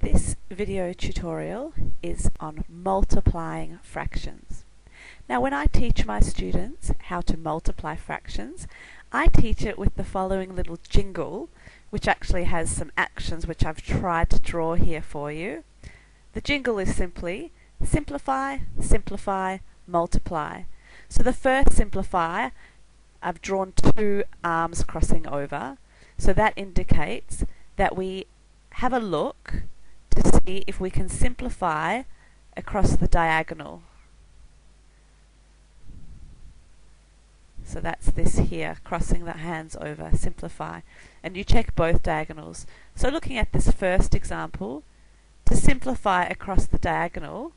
This video tutorial is on multiplying fractions. Now when I teach my students how to multiply fractions, I teach it with the following little jingle, which actually has some actions which I've tried to draw here for you. The jingle is simply simplify, simplify, multiply. So the first simplify, I've drawn two arms crossing over, so that indicates that we have a look to see if we can simplify across the diagonal. So that's this here, crossing the hands over, simplify. And you check both diagonals. So looking at this first example, to simplify across the diagonal,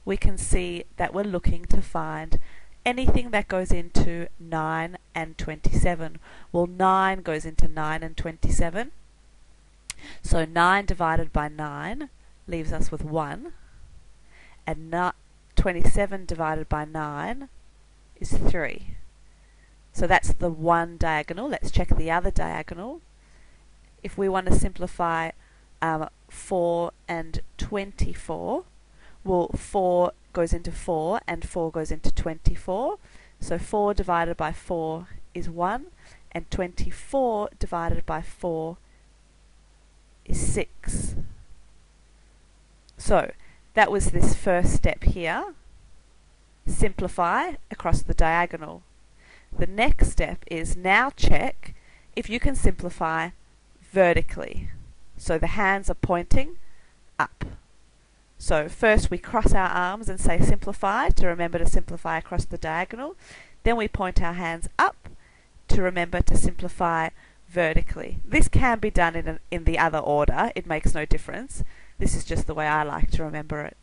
we can see that we're looking to find anything that goes into 9 and 27. Well, 9 goes into 9 and 27. So 9 divided by 9 leaves us with 1. And 27 divided by 9 is 3. So that's the one diagonal. Let's check the other diagonal. If we want to simplify 4 and 24, well, 4 goes into 4 and 4 goes into 24. So 4 divided by 4 is 1, and 24 divided by 4 is 6. So that was this first step here. Simplify across the diagonal. The next step is now check if you can simplify vertically. So the hands are pointing up. So first we cross our arms and say simplify to remember to simplify across the diagonal. Then we point our hands up to remember to simplify vertically. This can be done in the other order. It makes no difference. This is just the way I like to remember it.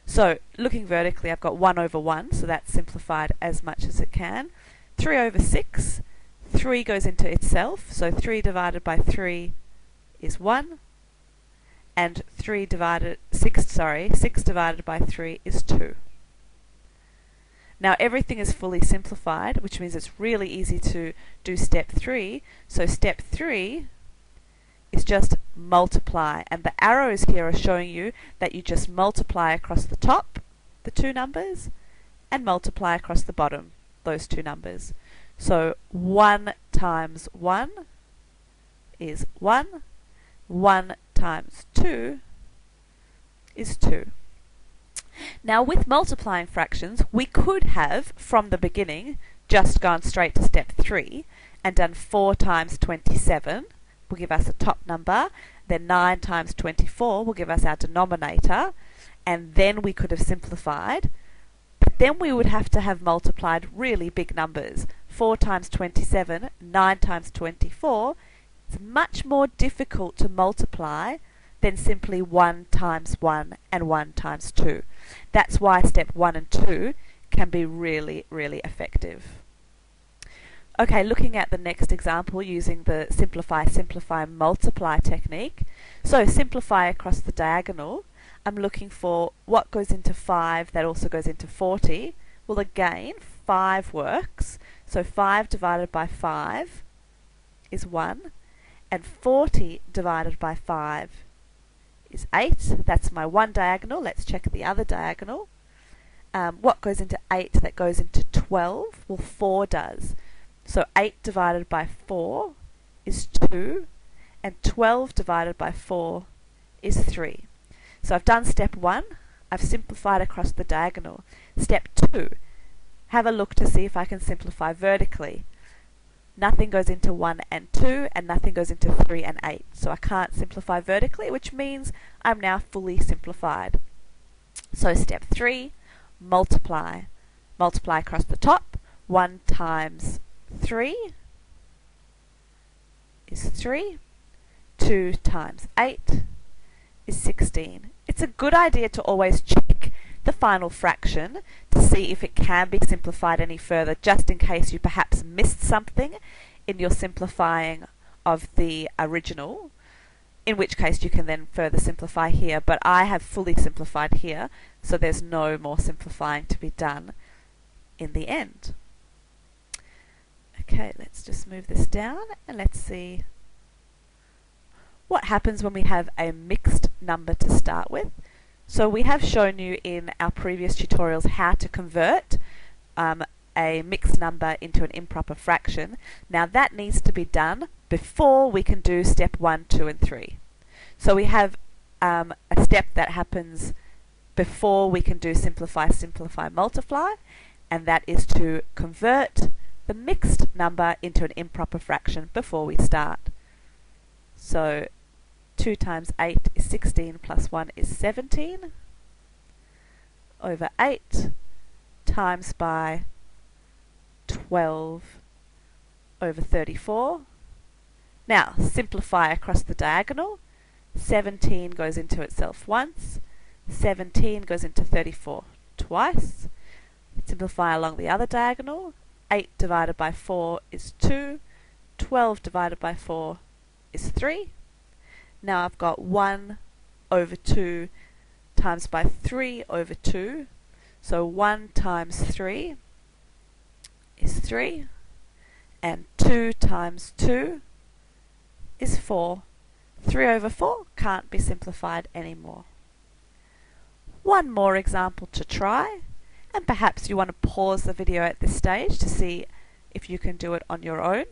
So looking vertically, I've got 1 over 1, so that's simplified as much as it can. 3 over 6, 3 goes into itself, so 3 divided by 3 is 1, and 6 divided by 3 is 2. Now everything is fully simplified, which means it's really easy to do step 3. So step 3 is just multiply, and the arrows here are showing you that you just multiply across the top, the two numbers, and multiply across the bottom, those two numbers. So 1 times 1 is 1, 1 times 2 is 2. Now with multiplying fractions, we could have, from the beginning, just gone straight to step 3 and done 4 times 27 will give us a top number, then 9 times 24 will give us our denominator, and then we could have simplified. But then we would have to have multiplied really big numbers. 4 times 27, 9 times 24. It's much more difficult to multiply than simply 1 times 1 and 1 times 2. That's why step 1 and 2 can be really, really effective. Okay, looking at the next example using the simplify, simplify, multiply technique. So simplify across the diagonal. I'm looking for what goes into 5 that also goes into 40. Well, again, 5 works. So 5 divided by 5 is 1, and 40 divided by 5 is 8. That's my one diagonal. Let's check the other diagonal. What goes into 8 that goes into 12? Well, 4 does. So 8 divided by 4 is 2, and 12 divided by 4 is 3. So I've done step 1, I've simplified across the diagonal. Step 2, have a look to see if I can simplify vertically. Nothing goes into 1 and 2, and nothing goes into 3 and 8. So I can't simplify vertically, which means I'm now fully simplified. So step 3, multiply. Multiply across the top. 1 times 3 is 3. 2 times 8 is 16. It's a good idea to always check the final fraction to see if it can be simplified any further, just in case you perhaps missed something in your simplifying of the original, in which case you can then further simplify here. But I have fully simplified here, so there's no more simplifying to be done in the end. Okay, let's just move this down and let's see what happens when we have a mixed number to start with. So we have shown you in our previous tutorials how to convert a mixed number into an improper fraction. Now that needs to be done before we can do step 1, 2 and 3. So we have a step that happens before we can do simplify, simplify, multiply, and that is to convert the mixed number into an improper fraction before we start. So 2 times 8 is 16 plus 1 is 17 over 8 times by 12 over 34. Now simplify across the diagonal. 17 goes into itself once, 17 goes into 34 twice. Simplify along the other diagonal. 8 divided by 4 is 2, 12 divided by 4 is 3. Now I've got 1 over 2 times by 3 over 2. So 1 times 3 is 3. And 2 times 2 is 4. 3 over 4 can't be simplified anymore. One more example to try, and perhaps you want to pause the video at this stage to see if you can do it on your own.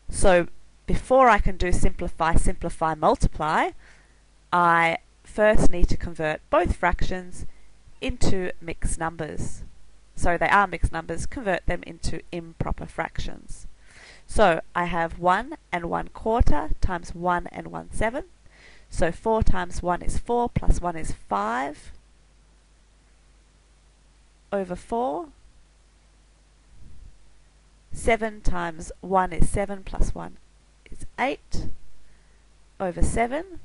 So before I can do simplify, simplify, multiply, I first need to convert both fractions into mixed numbers. So they are mixed numbers, convert them into improper fractions. So I have 1 and 1/4 times 1 and 1/7. So 4 times 1 is 4 plus 1 is 5 over 4. 7 times 1 is 7 plus 1 is 8 over 7.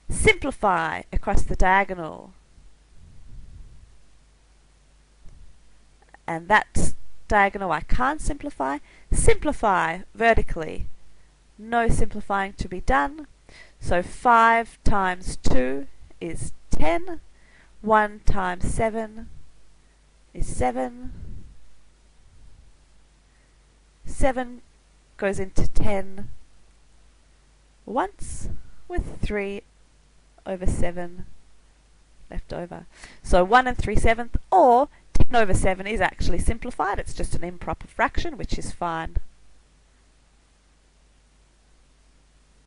Simplify across the diagonal. And that diagonal I can't simplify. Simplify vertically. No simplifying to be done. So 5 times 2 is 10. 1 times 7 is 7. 7 goes into 10 once, with 3 over 7 left over. So 1 3/7, or 10 over 7 is actually simplified. It's just an improper fraction, which is fine.